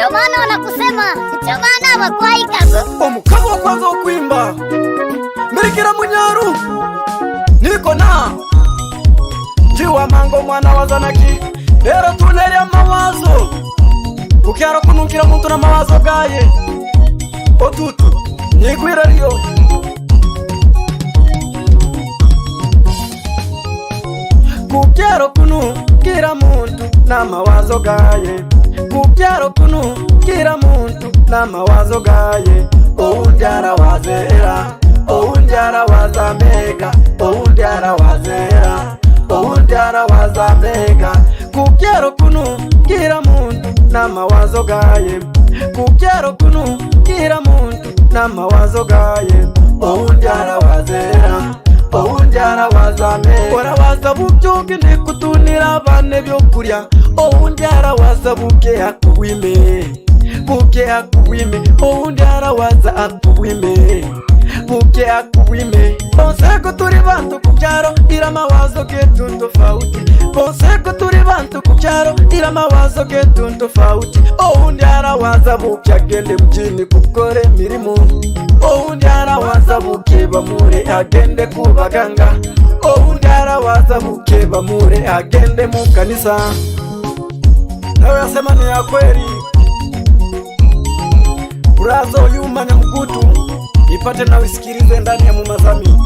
Ndio maana wanakusema ndio maana bakwaikago. Omukabo kwanza okwimba mirikira Munyaru niko na Jiwa Mango mwana wa Zanaki. Ero tuneri amawazo kukyaro kunukira muntu na mawazo gaye otutu nikwira riyo kukyaro kunukira muntu na mawazo gaye kukyaro kunukira muntu na mawazo gaye ounjara wazera ounjara wazamega ounjara wazera ounjara wazamega kukyaro kunukira muntu na mawazo gaye kukyaro kunukira muntu na mawazo gaye ounjara wazera ounjara wazamega ora wazabukyuki ndikutunira bane byokurya ounjara wazabuke akubwime buke akubwime ounjara waza akubwime buke akubwime bonseko turi bantu kukyaro ira mawazo getu tofauti bonseko turi bantu kukyaro ira mawazo getu tofauti ounjara waza buke agende mjini kukore mirimo ounjara waza buke bamure agende kubaganga ounjara waza buke bamure agende mu kanisa. Nawe yasema ni ya kweli urazo yumanya mkutu ipate na usikilize ndani ya Mumazami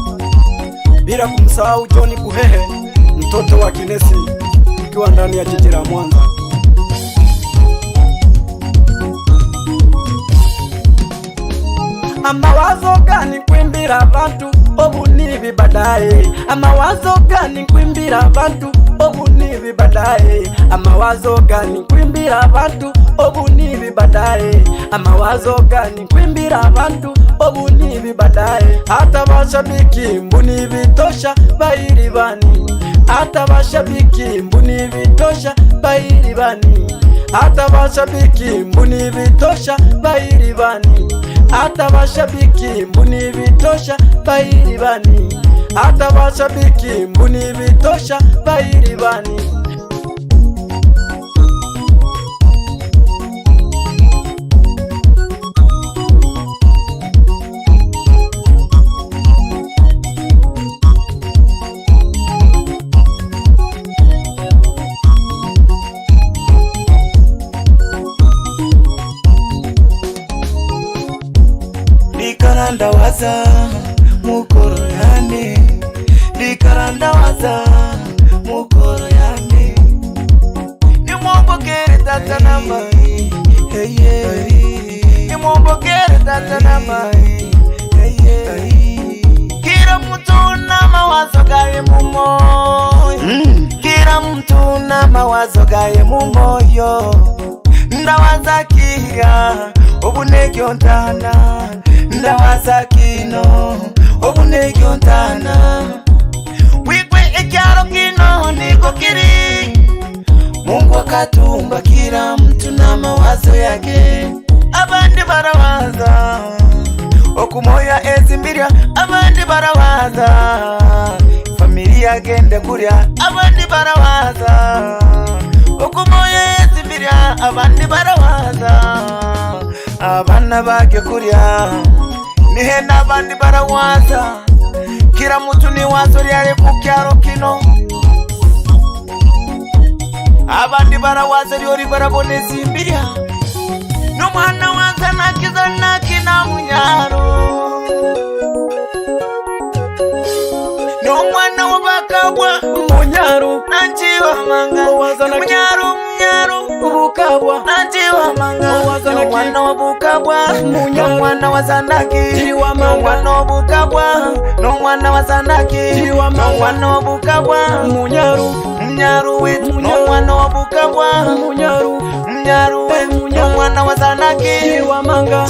bila kumsahau John Kuhehe mtoto wa Kinesi ikiwa ndani ya jiji la Mwanza. Amawazo gani kwimbira abantu obunibi badaye amawazo gani kwimbira abantu obunibi badaye amawazo gani kwimbira abantu obunibi badaye amawazo gani kwimbira abantu obunibi badaye hata bashabiki mbuni bitosha bayiri bani hata bashabiki mbuni bitosha bayiri bani hata bashabiki mbuni bitosha bayiri bani hata bashabiki mbuni bitosha bayiri bani hata bashabiki mbuni bitosha bayiri bani. Likaranda waza mukoro yane likaranda waza mukoro yane nimwombokere tata na mai hey hey nimwombokere tata na mai hey hey kila mtu na mawazo gaye mumoyo kila mtu na mawazo gaye mumoyo ndawaza kia obunegyo ntana ndawaza kino obunegyo ntana wigwe ekyalo kino niko kiri Mungu akatumba kila mtu na mawazo yake abandi barawaza okumoya ezimbiria abandi barawaza familia gende kurya abandi barawaza okumoya ezimbiria abandi barawaza abana bage kurya nihe nabandi barawaza kila mtu ni wazo lyale kukyalo kino abandi barawaza lyori baraboneza imbirya n'umwana waza nakiza nakina Munyaru n'umwana wabakabwa Munyaru nanjiwa manga Munyaru ubukabwa nanjiwa manga n'umwana wabukabwa n'umwana wa Zanaki n'umwana wabukabwa n'umwana wa Zanaki n'umwana wabukabwa Munyaru wetu n'umwana wabukabwa Munyaru n'umwana wa Zanaki tiwa manga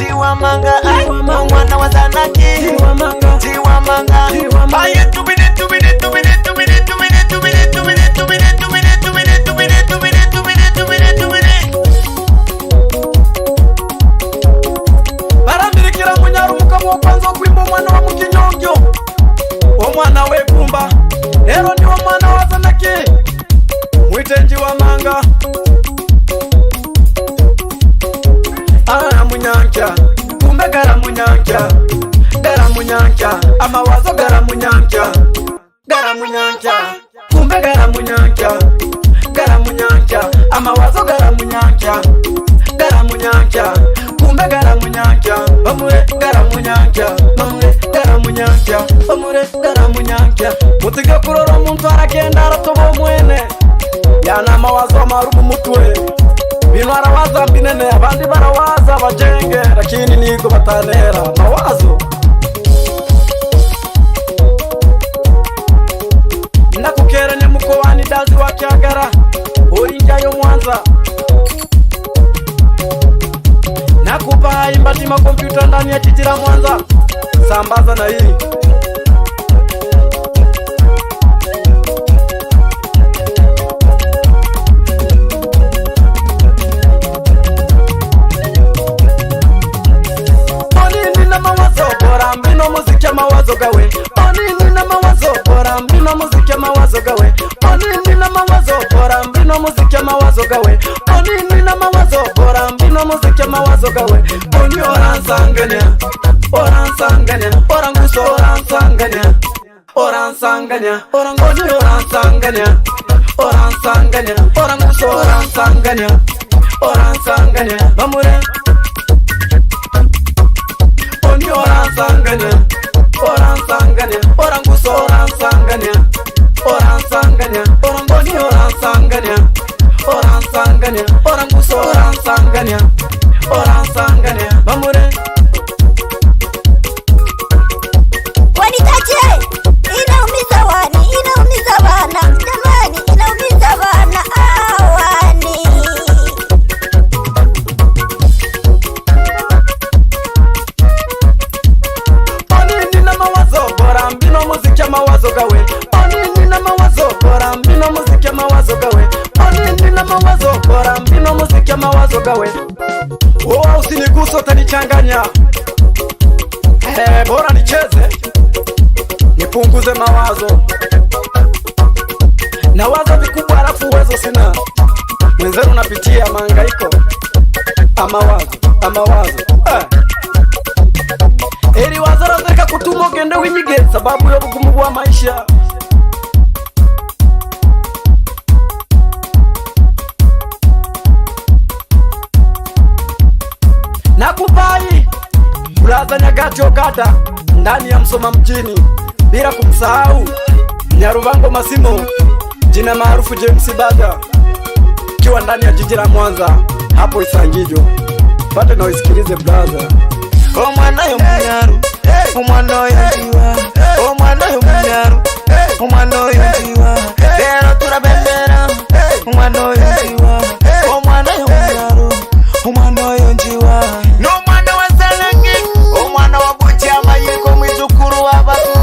n'umwana wa Zanaki tiwa manga aye tubine barambirikira Munyaru mukabo kwanza kwimba mwana wa Mukinyongyo omwana wegumba ero ni omwana wa Zanaki mwitenji wa manga munyancha, gara munyancha, amawazo gara munyancha, gara munyancha, kumbe gara munyancha, gara munyancha, amawazo gara munyancha, gara munyancha, kumbe gara munyancha, bamure gara munyancha, bamure gara munyancha, bamure gara munyancha. Mutige kurora muntu aragenda aratoba mwene, yana mawazo marumu mutwe, bino arawaza mbinene, abandi barawaza bajenge, lakini niko batanera mawazo. Ndakukeranye mukowani dazi wa Kyagara, urinjayo Mwanza. Nakupa imbatima kompyuta ndani ya jiji la Mwanza, sambaza na hii. Mawazo gawe, onini na mawazo bora mbino muziki mawazo gawe, onini na mawazo bora mbino muziki mawazo gawe, onini na mawazo bora mbino muziki mawazo gawe. Oni oransanganya, oransanganya, oranguso oransanganya, oransanganya, orangoni oransanganya, oransanganya, oranguso oransanganya, oransanganya, bamure. Oni oransanganya, oransanganya, oranguso oransanganya, oransanganya, orangoni oransanganya, oransanganya, oranguso oransanganya, oransanganya, bamure. Wanitache, inaumiza wani, inaumiza bana, jamani, inaumiza bana, awani. Onini na mawazo bora mbino muziki mawazo gawe, onini na mawazo bora mbino muziki mawazo gawe, onini na mawazo bora mbino muziki mawazo gawe. Oh, usiniguse utanichanganya, bora nicheze nipunguze mawazo, na wazo vikubwa alafu uwezo sina. Mwenzenu napitia mahangaiko, amawazo eri wazarozeka kutuma ugende winyige sababu ya bugumu bwa maisha. Nakupai Braza Nyagati Okada ndani ya Msoma mjini, bila kumsahau Nyaruvango Masimo, jina maarufu James Bada, kiwa ndani ya jiji la Mwanza hapo Isangijo. Pate na usikilize braza. Omwana yo munyaru, omwana yo njiwa, omwana yo munyaru, omwana yo njiwa, lero turabembera, omwana yo njiwa, omwana yo munyaru, omwana yo njiwa. N'omwana wa Salangi, omwana wa Buchama yiko mwijukuru w'abatu.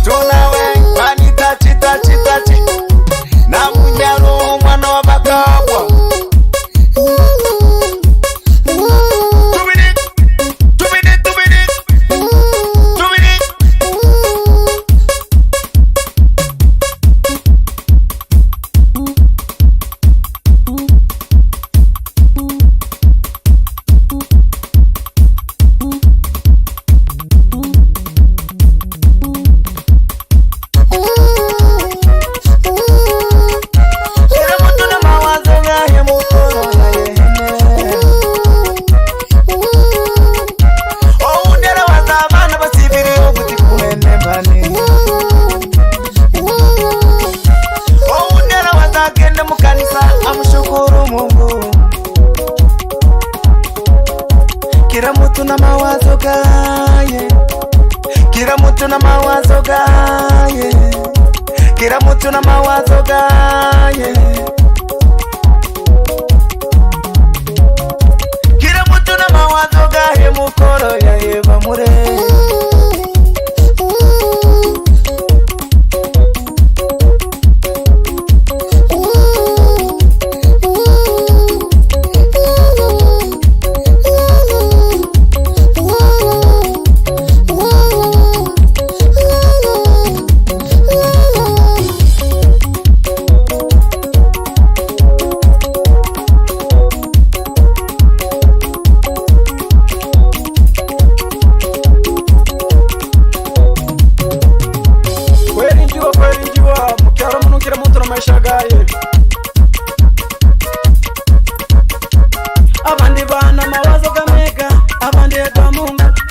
Tunawe mani tachi na munyaru omwana wa Bakabwa. Kila mtu na mawazo gaye, kila mtu na mawazo gaye, kila mtu na mawazo gaye, kila mtu na mawazo gaye, mukoro ya Eva Mure.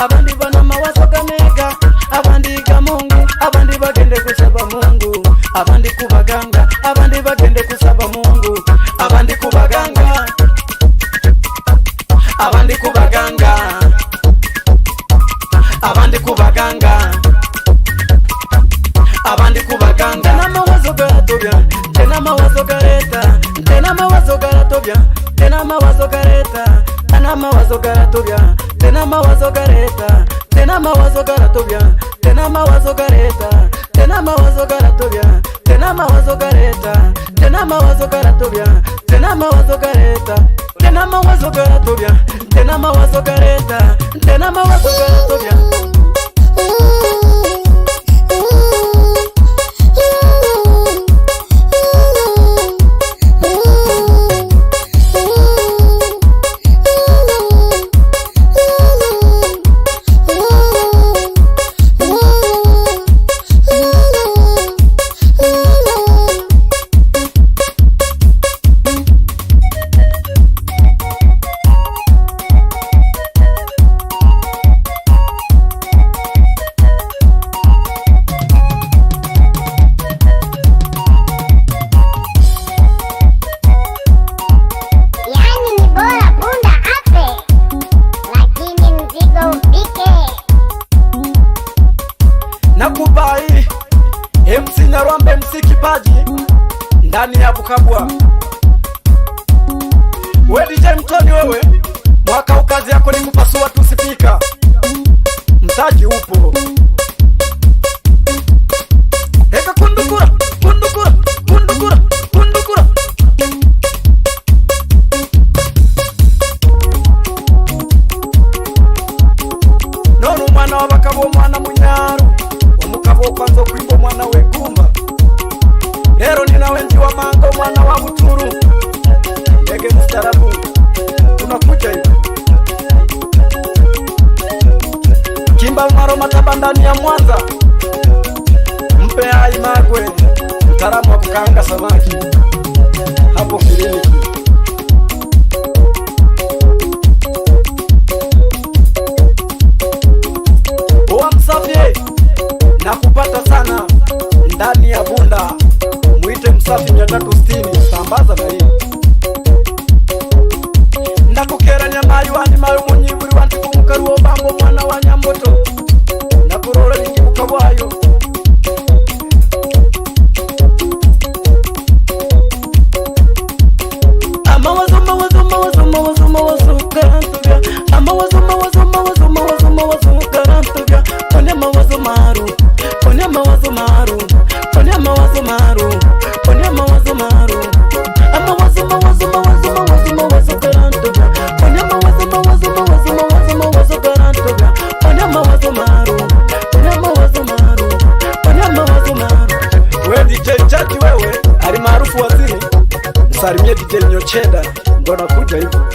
abandi bana mawazo gamega, abandi ga Mungu, abandi bagende kusaba Mungu, abandi kubaganga, abandi bagende kusaba Mungu, abandi kubaganga, abandi kubaganga, abandi kubaganga, abandi kubaganga. Tena mawazo garatobya, tena mawazo gareta, tena mawazo garatobya, tena mawazo gareta, tena mawazo garatobya, tena mawazo gareta, tena mawazo garatobya, tena mawazo gareta, tena mawazo garatobya, tena mawazo gareta, tena mawazo garatobya, tena mawazo gareta, tena mawazo garatobya, tena mawazo gareta, tena mawazo garatobya. Nakubai MC Nyarwambe, MC kipaji ndani ya Bukabwa. We DJ Mtoni, wewe mwaka ukazi yako ni kupasua tu sipika, mtaji upo. Eka kundukura, kundukura, kundukura, kundukura. Nonu mwana wa Bakabo, mwana Munyaru, umukabo kwanza kwimbo mwana wegumba. Lero nina wenzi wa mango, mwana wa Buturu, ndege mstarabu, tunakuja hivi. Kimba Maro Mataba ndani ya Mwanza, mpe hai Magwe, mtaalamu wa kukaanga samaki hapo Kliniki. Oa Msafi na kupata sana ndani ya Bunda, muite Msafi 360, sambaza na hii. Ndakukera nyamayu wani mayu munyiburi wanti kumukaruo bango mwana wa Nyamboto, ndakurora nikibuka wayo. Amawazo mawazo mawazo mawazo mawazo garantubya, amawazo mawazo mawazo mawazo mawazo garantubya. Ponya mawazo maru, ponya mawazo maru, ponya mawazo maru, ponya mawazo maru. Amawazo mawazo mawazo mawazo mawazo garantubya, ponya mawazo mawazo mawazo mawazo mawazo garantubya. Ponya mawazo maru, ponya mawazo maru, ponya mawazo maru. We DJ Jackie, wewe ali maarufu waziri, msalimie DJ Nyocheda, ndo nakuja hivyo.